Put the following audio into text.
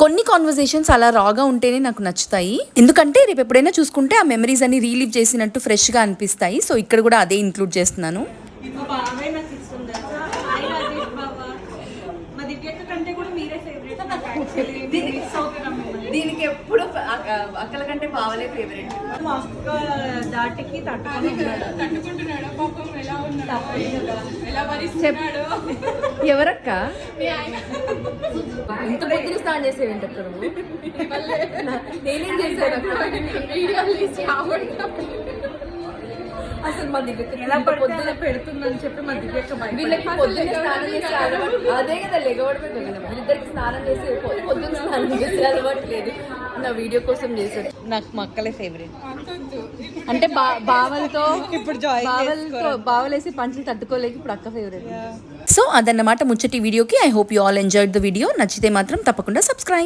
కొన్ని కాన్వర్సేషన్స్ అలా రాగా ఉంటేనే నాకు నచ్చుతాయి. ఎందుకంటే రేపు ఎప్పుడైనా చూసుకుంటే ఆ మెమరీస్ అన్ని రీలీవ్ చేసినట్టు ఫ్రెష్గా అనిపిస్తాయి. సో ఇక్కడ కూడా అదే ఇంక్లూడ్ చేస్తున్నాను. దీనికి ఎప్పుడు అక్కల కంటే బావలే ఫేవరెట్. మా అక్క దాటికి తట్టుకుంటున్నాడు పాపం. ఎలా ఉన్నాడు ఎవరక్క? ఇంత పొద్దున స్నానం చేసేవేంటి అక్కడ? నేనేం చేశాను అసలు? మా దివ్య పొద్దున పెడుతుందని చెప్పి మా దివ్య వీళ్ళకి పొద్దున్న స్నానం చేసి అదే కదా లెగవడమే కదా. వీళ్ళిద్దరికి స్నానం చేసి పొద్దున్న స్నానం చేసి అలవాట్లేదు. నా వీడియో కోసం చేశారు. నాకు మా అక్కలే ఫేవరెట్. అంటే బావలతో ఇప్పుడు బావలేసి పంచులు తట్టుకోలేక ఇప్పుడు అక్క ఫేవరెట్. సో అదన్నమాట ముచ్చటి వీడియోకి. I hope you all enjoyed the video. నచ్చితే మాత్రం తప్పకుండా సబ్స్క్రైబ్.